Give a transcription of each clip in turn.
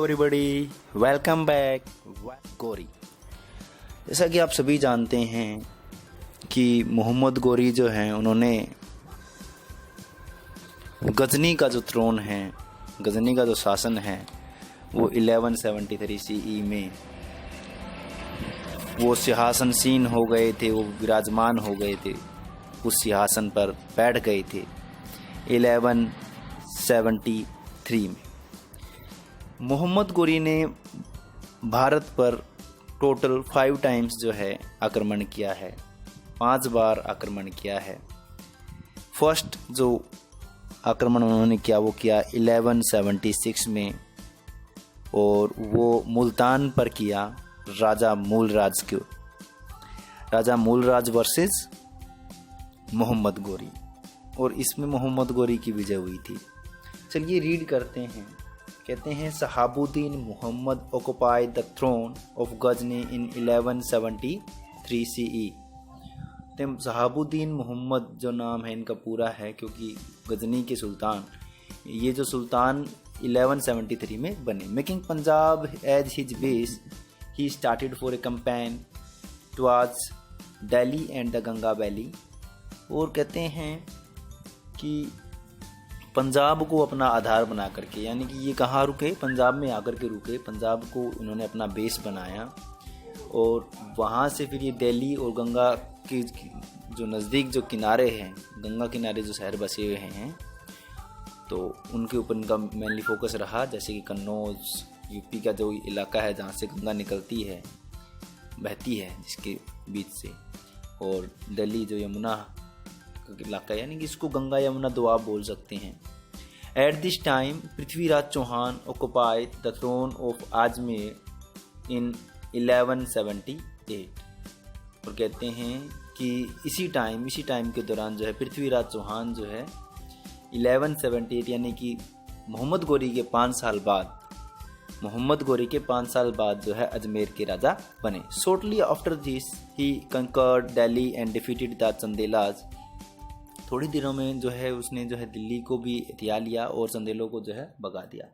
Everybody, welcome back गोरी। जैसा कि आप सभी जानते हैं कि मोहम्मद गोरी जो हैं उन्होंने गजनी का जो थ्रोन है, गजनी का जो शासन है वो 1173 CE में वो सिंहासनसीन हो गए थे, वो विराजमान हो गए थे, उस सिंहासन पर बैठ गए थे 1173 में। मोहम्मद गोरी ने भारत पर टोटल 5 टाइम्स जो है आक्रमण किया है, 5 बार आक्रमण किया है। फर्स्ट जो आक्रमण उन्होंने किया वो किया 1176 में, और वो मुल्तान पर किया, राजा मूलराज वर्सेस मोहम्मद गोरी, और इसमें मोहम्मद गोरी की विजय हुई थी। चलिए रीड करते हैं। कहते हैं Shahabuddin Mohammad occupied the throne of Ghazni in 1173 CE। तो शहाबुद्दीन मोहम्मद जो नाम है इनका पूरा है, क्योंकि गजनी के सुल्तान, ये जो सुल्तान 1173 में बने। Making Punjab as his base, he started for a campaign towards Delhi and the Ganga valley. और कहते हैं कि पंजाब को अपना आधार बना करके, यानी कि ये कहाँ रुके, पंजाब में आकर के रुके, पंजाब को उन्होंने अपना बेस बनाया, और वहाँ से फिर ये दिल्ली और गंगा के जो नज़दीक जो किनारे हैं, गंगा किनारे जो शहर बसे हुए हैं, तो उनके ऊपर इनका मेनली फोकस रहा। जैसे कि कन्नौज यूपी का जो इलाका है जहाँ से गंगा निकलती है, बहती है जिसके बीच से, और दिल्ली जो यमुना इलाका, यानी कि इसको गंगा यमुना दोआब बोल सकते हैं। At this time Prithviraj Chauhan occupied the throne of Ajmer in 1178। और कहते हैं कि इसी टाइम के दौरान जो है पृथ्वीराज चौहान जो है 1178 यानी कि मोहम्मद गोरी के 5 साल बाद जो है अजमेर के राजा बने। Shortly after this he conquered Delhi and defeated the Chandelas. थोड़ी दिनों में जो है उसने जो है दिल्ली को भी हथिया लिया और चंदेलों को जो है भगा दिया।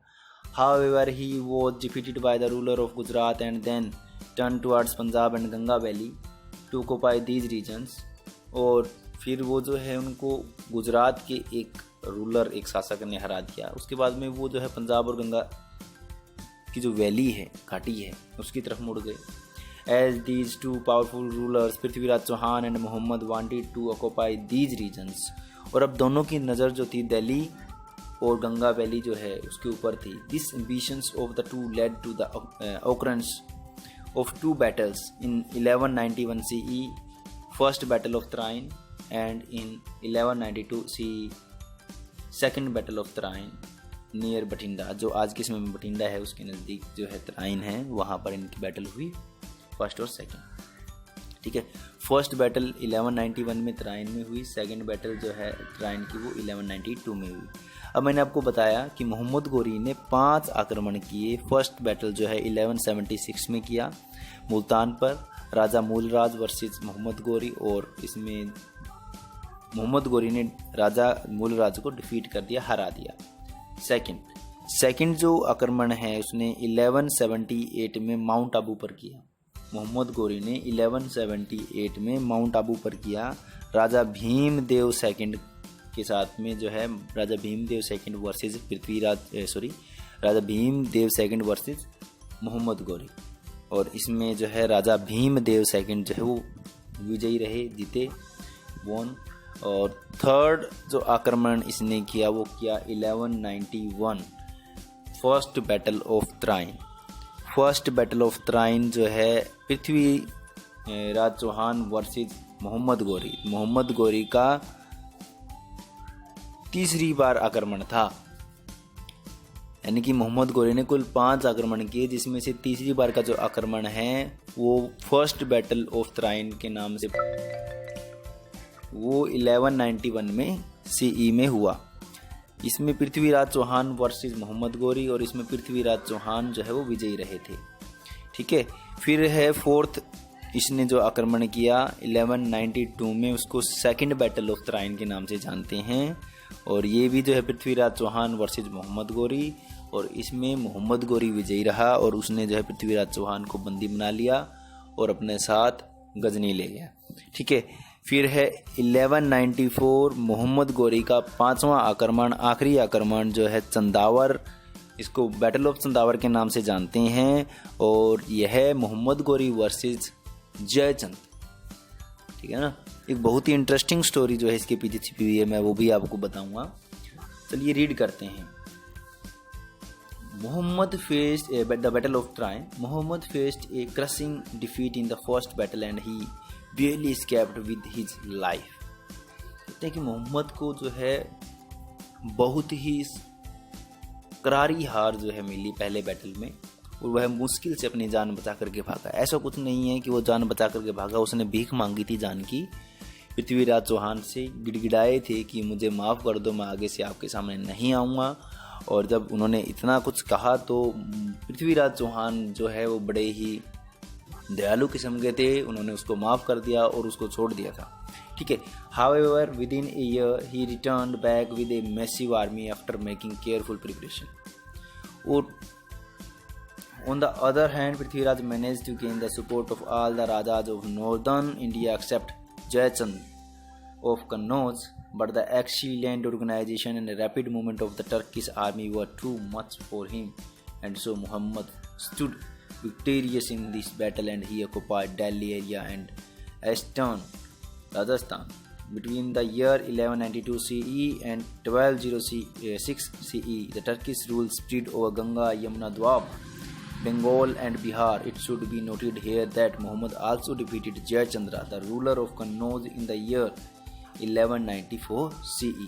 However, he was defeated by the ruler of Gujarat and then turned towards Punjab and Ganga Valley to occupy these regions। और फिर वो जो है उनको गुजरात के एक रूलर, एक शासक ने हरा दिया। उसके बाद में वो जो है पंजाब और गंगा की जो वैली है, घाटी है, उसकी तरफ मुड़ गए। As these two powerful rulers, Prithviraj Chauhan and Mohammad wanted to occupy these regions। और अब दोनों की नज़र जो थी दिल्ली और गंगा वैली जो है उसके ऊपर थी। These ambitions of the two led to the occurrence of 2 battles in 1191 CE, first battle of Train, and in 1192 CE, second battle of Train near Bathinda, जो आज के समय में बठिंडा है उसके नज़दीक जो है त्राइन है, वहाँ पर इनकी बैटल हुई, फर्स्ट और सेकंड। ठीक है, फर्स्ट बैटल 1191 में त्राइन में हुई, सेकंड बैटल जो है त्राइन की वो 1192 में हुई। अब मैंने आपको बताया कि मोहम्मद गोरी ने 5 आक्रमण किए। फर्स्ट बैटल जो है 1176 में किया मुल्तान पर, राजा मूलराज वर्सेस मोहम्मद गोरी, और इसमें मोहम्मद गोरी ने राजा मूलराज को डिफीट कर दिया, हरा दिया। सेकंड जो आक्रमण है उसने 1178 में माउंट आबू पर किया। मोहम्मद गोरी ने 1178 में माउंट आबू पर किया, राजा भीमदेव सेकंड के साथ में जो है, राजा भीमदेव सेकंड वर्सेस राजा भीमदेव सेकंड वर्सेस मोहम्मद गोरी। और इसमें जो है राजा भीमदेव सेकंड जो है वो विजयी रहे, जीते, वॉन। और थर्ड जो आक्रमण इसने किया वो किया 1191, first battle of Tarain. First battle of Tarain जो है पृथ्वीराज चौहान वर्सेस मोहम्मद गोरी का तीसरी बार आक्रमण था। यानी कि मोहम्मद गोरी ने कुल 5 आक्रमण किए, जिसमें से तीसरी बार का जो आक्रमण है वो फर्स्ट बैटल ऑफ त्राइन के नाम से वो 1191 में CE में हुआ। इसमें पृथ्वीराज चौहान वर्सेस मोहम्मद गोरी, और इसमें पृथ्वीराज चौहान जो है वो विजयी रहे थे। ठीक है, फिर है फोर्थ इसने जो आक्रमण किया 1192 में, उसको सेकंड बैटल ऑफ त्राइन के नाम से जानते हैं। और ये भी जो है पृथ्वीराज चौहान वर्सेस मोहम्मद गोरी, और इसमें मोहम्मद गोरी विजयी रहा और उसने जो है पृथ्वीराज चौहान को बंदी बना लिया और अपने साथ गजनी ले गया। ठीक है, फिर है 1194 मोहम्मद गोरी का 5वां आक्रमण, आखिरी आक्रमण जो है चंदावर, इसको बैटल ऑफ चंदावर के नाम से जानते हैं, और यह मोहम्मद गोरी वर्सेस जयचंद। ठीक है ना, एक बहुत ही इंटरेस्टिंग स्टोरी जो है इसके पीछे छिपी हुई है, मैं वो भी आपको बताऊंगा। चलिए रीड करते हैं। Muhammad faced the Battle of Troy. Muhammad faced a crushing defeat in the first battle and he barely escaped with his life. कहते हैं कि मोहम्मद को जो है बहुत ही करारी हार जो है मिली पहले बैटल में, और वह मुश्किल से अपनी जान बचा करके भागा। ऐसा कुछ नहीं है कि वो जान बचा करके भागा, उसने भीख मांगी थी जान की। पृथ्वीराज चौहान से गिड़गिड़ाए थे कि मुझे माफ़ कर दो, मैं आगे से आपके सामने नहीं आऊँगा। और जब उन्होंने इतना कुछ कहा तो पृथ्वीराज चौहान जो है वो बड़े ही दयालु किस्म के थे, उन्होंने उसको माफ़ कर दिया और उसको छोड़ दिया था। ठीक है, however within a year he returned back with a massive army after making careful preparation. और on the other hand Prithviraj manage to gain the support of all the rajas of northern India except Jaichand of Kannauj, but the excellent organization and rapid movement of the Turkish army were too much for him, and so Muhammad stood victorious in this battle and he occupied Delhi area and eastern Rajasthan. Between the year 1192 CE and 1206 CE, the Turkish rule spread over Ganga, Yamuna, Doab, Bengal and Bihar. It should be noted here that Muhammad also defeated Jayachandra, the ruler of Kannauj, in the year 1194 CE।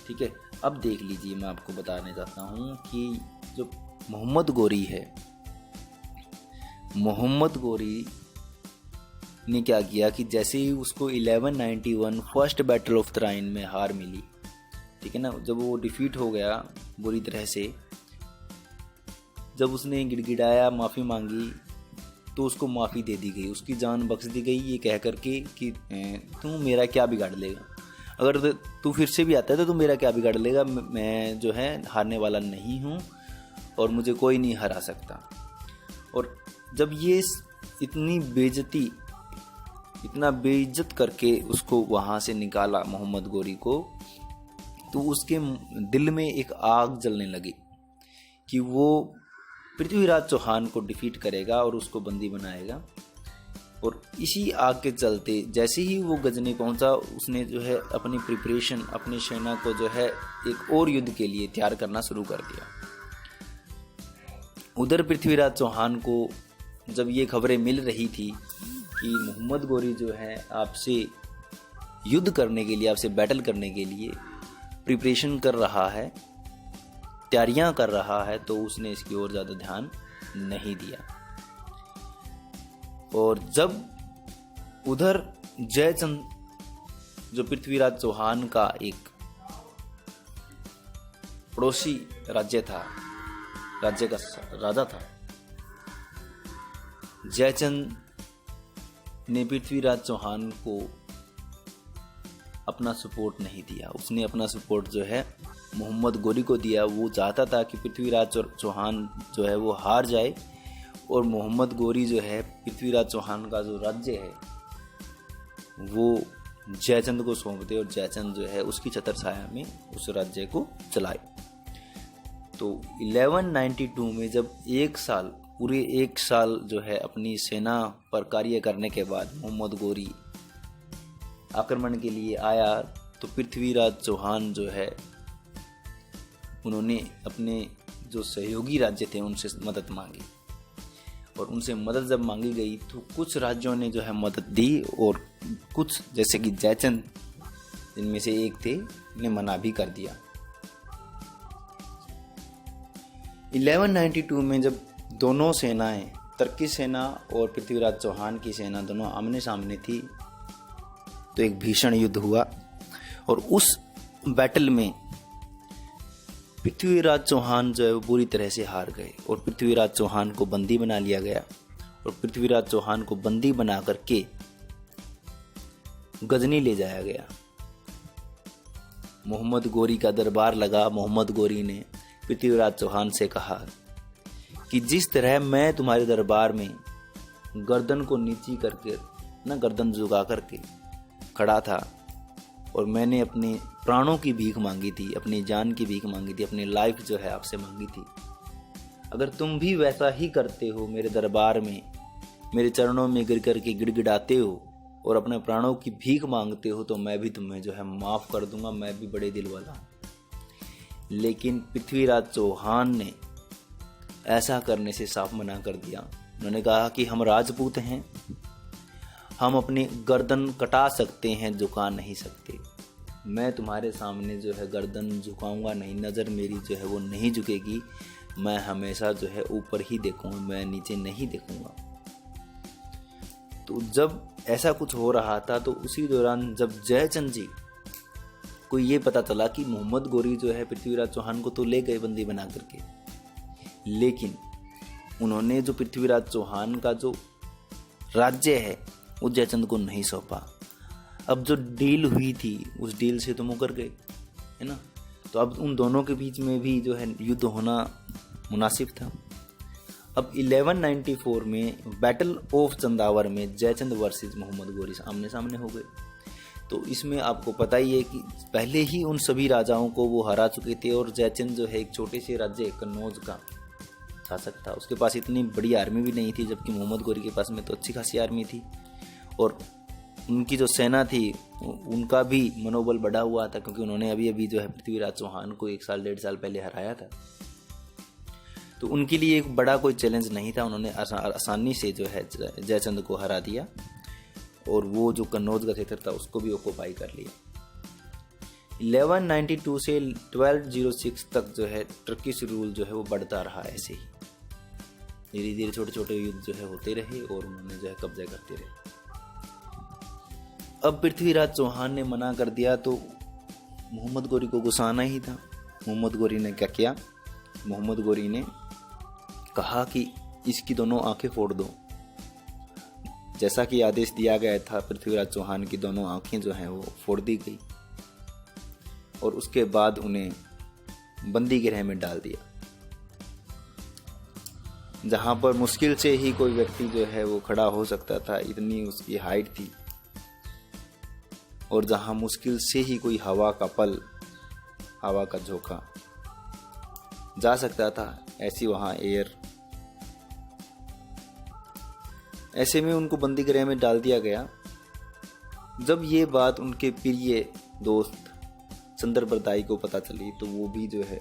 ठीक है, अब देख लीजिए, मैं आपको बताने चाहता हूँ कि जो मोहम्मद गोरी है, मोहम्मद गोरी ने क्या किया कि जैसे ही उसको 1191 फर्स्ट बैटल ऑफ त्राइन में हार मिली, ठीक है ना, जब वो डिफीट हो गया बुरी तरह से, जब उसने गिड़गिड़ाया, माफ़ी मांगी, तो उसको माफ़ी दे दी गई, उसकी जान बख्श दी गई, ये कह करके कि तू मेरा क्या बिगाड़ लेगा, अगर तू फिर से भी आता है तो तू मेरा क्या बिगाड़ लेगा, मैं जो है हारने वाला नहीं हूँ और मुझे कोई नहीं हरा सकता। और जब ये इतना बेइज्जत करके उसको वहाँ से निकाला मोहम्मद गोरी को, तो उसके दिल में एक आग जलने लगी कि वो पृथ्वीराज चौहान को डिफीट करेगा और उसको बंदी बनाएगा। और इसी आग के चलते जैसे ही वो गजनी पहुंचा, उसने जो है अपनी प्रिपरेशन, अपनी सेना को जो है एक और युद्ध के लिए तैयार करना शुरू कर दिया। उधर पृथ्वीराज चौहान को जब ये खबरें मिल रही थी कि मोहम्मद गोरी जो है आपसे युद्ध करने के लिए, आपसे बैटल करने के लिए प्रिपरेशन कर रहा है, तैयारियां कर रहा है, तो उसने इसकी ओर ज़्यादा ध्यान नहीं दिया। और जब उधर जयचंद जो पृथ्वीराज चौहान का एक पड़ोसी राज्य का राजा था, जयचंद ने पृथ्वीराज चौहान को अपना सपोर्ट नहीं दिया, उसने अपना सपोर्ट जो है मोहम्मद गोरी को दिया। वो चाहता था कि पृथ्वीराज चौहान जो है वो हार जाए और मोहम्मद गोरी जो है पृथ्वीराज चौहान का जो राज्य है वो जयचंद को सौंप दे और जयचंद जो है उसकी छत्र छाया में उस राज्य को चलाए। तो 1192 में जब पूरे एक साल जो है अपनी सेना पर कार्य करने के बाद मोहम्मद गोरी आक्रमण के लिए आया, तो पृथ्वीराज चौहान जो है उन्होंने अपने जो सहयोगी राज्य थे उनसे मदद मांगी, और उनसे मदद जब मांगी गई तो कुछ राज्यों ने जो है मदद दी और कुछ जैसे कि जयचंद जिनमें से एक थे ने मना भी कर दिया। 1192 में जब दोनों सेनाएं, तुर्की सेना और पृथ्वीराज चौहान की सेना दोनों आमने सामने थी, तो एक भीषण युद्ध हुआ और उस बैटल में पृथ्वीराज चौहान जो है वो बुरी तरह से हार गए और पृथ्वीराज चौहान को बंदी बना लिया गया। और पृथ्वीराज चौहान को बंदी बना करके गजनी ले जाया गया। मोहम्मद गोरी का दरबार लगा। मोहम्मद गोरी ने पृथ्वीराज चौहान से कहा कि जिस तरह मैं तुम्हारे दरबार में गर्दन को नीची करके गर्दन झुका करके खड़ा था और मैंने अपने प्राणों की भीख मांगी थी, अपनी जान की भीख मांगी थी, अपनी लाइफ जो है आपसे मांगी थी, अगर तुम भी वैसा ही करते हो, मेरे दरबार में मेरे चरणों में गिर करके गिड़गिड़ाते हो और अपने प्राणों की भीख मांगते हो, तो मैं भी तुम्हें जो है माफ़ कर दूंगा, मैं भी बड़े दिल वाला हूँ। लेकिन पृथ्वीराज चौहान ने ऐसा करने से साफ मना कर दिया। उन्होंने कहा कि हम राजपूत हैं, हम अपनी गर्दन कटा सकते हैं, झुका नहीं सकते। मैं तुम्हारे सामने जो है गर्दन झुकाऊंगा नहीं, नज़र मेरी जो है वो नहीं झुकेगी, मैं हमेशा जो है ऊपर ही देखूंगा, मैं नीचे नहीं देखूंगा। तो जब ऐसा कुछ हो रहा था तो उसी दौरान जब जयचंद जी को ये पता चला कि मोहम्मद गोरी जो है पृथ्वीराज चौहान को तो ले गए बंदी बना करके, लेकिन उन्होंने जो पृथ्वीराज चौहान का जो राज्य है वो जयचंद को नहीं सौंपा। अब जो डील हुई थी उस डील से तो मुकर गए, है ना। तो अब उन दोनों के बीच में भी जो है युद्ध होना मुनासिब था। अब 1194 में बैटल ऑफ चंदावर में जयचंद वर्सेस मोहम्मद गोरी आमने सामने हो गए। तो इसमें आपको पता ही है कि पहले ही उन सभी राजाओं को वो हरा चुके थे और जयचंद जो है एक छोटे से राज्य कन्नौज का शासक था, उसके पास इतनी बड़ी आर्मी भी नहीं थी, जबकि मोहम्मद गोरी के पास में तो अच्छी खासी आर्मी थी और उनकी जो सेना थी उनका भी मनोबल बढ़ा हुआ था, क्योंकि उन्होंने अभी अभी जो है पृथ्वीराज चौहान को 1 साल 1.5 साल पहले हराया था। तो उनके लिए एक बड़ा कोई चैलेंज नहीं था, उन्होंने आसानी से जो है जयचंद को हरा दिया और वो जो कन्नौज का क्षेत्र था उसको भी ऑक्युपाई कर लिया। 1192 से 1206 तक जो है टर्किश रूल जो है वो बढ़ता रहा, ऐसे ही धीरे धीरे छोटे छोटे युद्ध जो है होते रहे और उन्होंने जो है कब्जा करते रहे। अब पृथ्वीराज चौहान ने मना कर दिया तो मोहम्मद गोरी को गुस्सा आना ही था। मोहम्मद गोरी ने क्या किया, मोहम्मद गोरी ने कहा कि इसकी दोनों आंखें फोड़ दो। जैसा कि आदेश दिया गया था, पृथ्वीराज चौहान की दोनों आंखें जो हैं वो फोड़ दी गई और उसके बाद उन्हें बंदी गृह में डाल दिया, जहां पर मुश्किल से ही कोई व्यक्ति जो है वो खड़ा हो सकता था, इतनी उसकी हाइट थी, और जहां मुश्किल से ही कोई हवा का पल, हवा का झोंका जा सकता था, ऐसी वहां एयर। ऐसे में उनको बंदी गृह में डाल दिया गया। जब ये बात उनके प्रिय दोस्त चंद्रबरदाई को पता चली तो वो भी जो है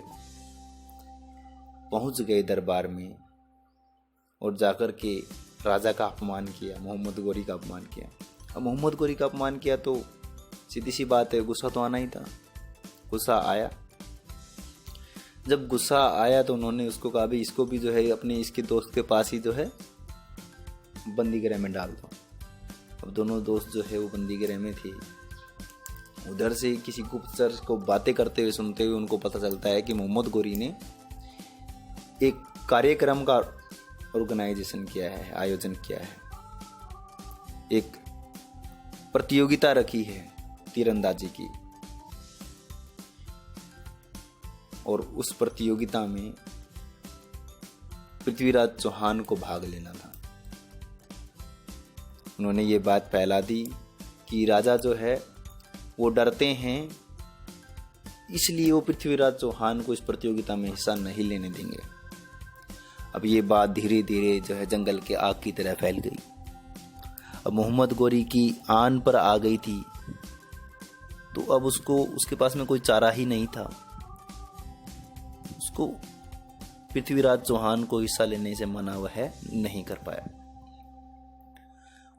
पहुंच गए दरबार में और जाकर के राजा का अपमान किया, मोहम्मद गोरी का अपमान किया। अब मोहम्मद गोरी का अपमान किया तो सीधी सी बात है, गुस्सा तो आना ही था। गुस्सा आया। जब गुस्सा आया तो उन्होंने उसको कहा भी इसको भी जो है अपने इसके दोस्त के पास ही जो है बंदी गृह में डाल दो। अब दोनों दोस्त जो है वो बंदी गृह में थे। उधर से किसी गुप्तचर को बातें करते हुए सुनते हुए उनको पता चलता है कि मोहम्मद गोरी ने एक कार्यक्रम का ऑर्गेनाइजेशन किया है, आयोजन किया है, एक प्रतियोगिता रखी है तीरंदाजी की, और उस प्रतियोगिता में पृथ्वीराज चौहान को भाग लेना था। उन्होंने ये बात फैला दी कि राजा जो है वो डरते हैं, इसलिए वो पृथ्वीराज चौहान को इस प्रतियोगिता में हिस्सा नहीं लेने देंगे। अब ये बात धीरे धीरे जो है जंगल के आग की तरह फैल गई। अब मोहम्मद गोरी की आन पर आ गई थी, तो अब उसको उसके पास में कोई चारा ही नहीं था। उसको पृथ्वीराज चौहान को हिस्सा लेने से मना वह नहीं कर पाया।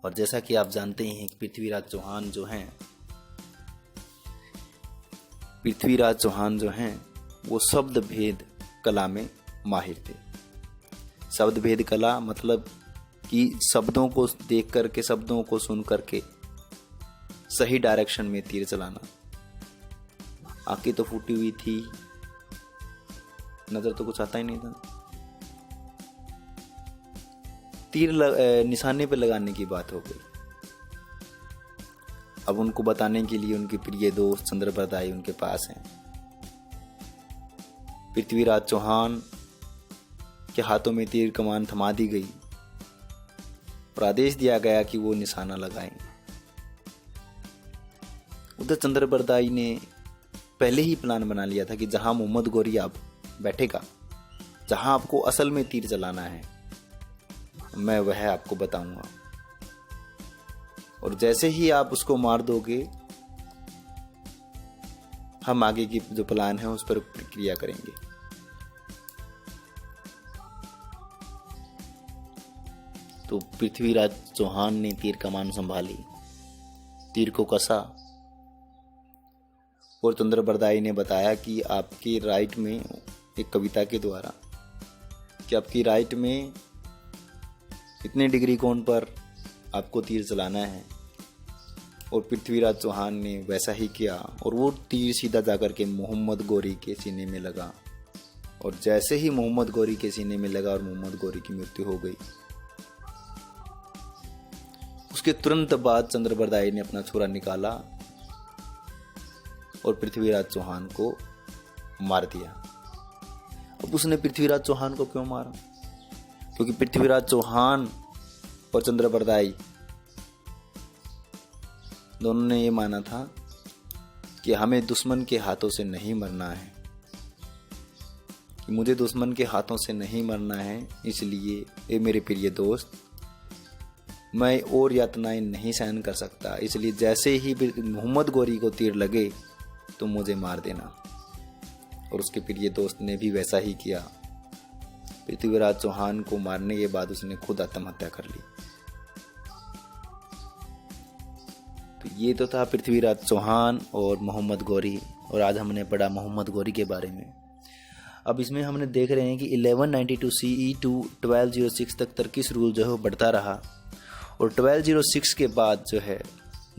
और जैसा कि आप जानते हैं कि पृथ्वीराज चौहान जो हैं वो शब्द भेद कला में माहिर थे। शब्द भेद कला मतलब कि शब्दों को देख करके, शब्दों को सुन करके सही डायरेक्शन में तीर चलाना। आंखें तो फूटी हुई थी, नजर तो कुछ आता ही नहीं था। तीर निशाने पे लगाने की बात हो गई। अब उनको बताने के लिए उनके प्रिय दोस्त चंद्रबरदाई उनके पास हैं। पृथ्वीराज चौहान के हाथों में तीर कमान थमा दी गई और आदेश दिया गया कि वो निशाना लगाएं। उधर चंद्रबरदाई ने पहले ही प्लान बना लिया था कि जहां मोहम्मद गौरी आप बैठेगा, जहां आपको असल में तीर चलाना है, मैं वह आपको बताऊंगा, और जैसे ही आप उसको मार दोगे हम आगे की जो प्लान है उस पर प्रक्रिया करेंगे। तो पृथ्वीराज चौहान ने तीर कमान संभाली, तीर को कसा और चंद्रबरदाई ने बताया कि आपकी राइट में, एक कविता के द्वारा, कि आपकी राइट में इतने डिग्री कोण पर आपको तीर चलाना है। और पृथ्वीराज चौहान ने वैसा ही किया और वो तीर सीधा जाकर के मोहम्मद गौरी के सीने में लगा। और जैसे ही मोहम्मद गौरी के सीने में लगा और मोहम्मद गौरी की मृत्यु हो गई, उसके तुरंत बाद चंद्रबरदाई ने अपना छुरा निकाला और पृथ्वीराज चौहान को मार दिया। अब उसने पृथ्वीराज चौहान को क्यों मारा? क्योंकि पृथ्वीराज चौहान और चंद्रबरदाई दोनों ने ये माना था कि हमें दुश्मन के हाथों से नहीं मरना है, कि मुझे दुश्मन के हाथों से नहीं मरना है। इसलिए ये मेरे प्रिय दोस्त, मैं और यातनाएं नहीं सहन कर सकता, इसलिए जैसे ही मोहम्मद गौरी को तीर लगे तो मुझे मार देना। और उसके प्रिय दोस्त ने भी वैसा ही किया। पृथ्वीराज चौहान को मारने के बाद उसने खुद आत्महत्या कर ली। तो ये तो था पृथ्वीराज चौहान और मोहम्मद गौरी, और आज हमने पढ़ा मोहम्मद गौरी के बारे में। अब इसमें हमने देख रहे हैं कि 1192 CE टू 1206 तक टर्किश रूल जो है वो बढ़ता रहा, और 1206 के बाद जो है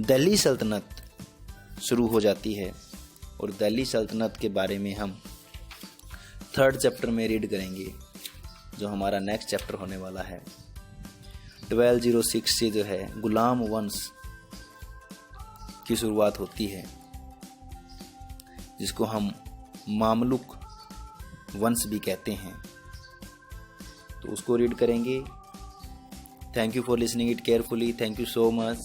दिल्ली सल्तनत शुरू हो जाती है। और दिल्ली सल्तनत के बारे में हम 3rd चैप्टर में रीड करेंगे, जो हमारा नेक्स्ट चैप्टर होने वाला है। 1206 से जो है गुलाम वंश की शुरुआत होती है, जिसको हम मामलुक वंश भी कहते हैं। तो उसको रीड करेंगे। Thank you for listening it carefully. Thank you so much.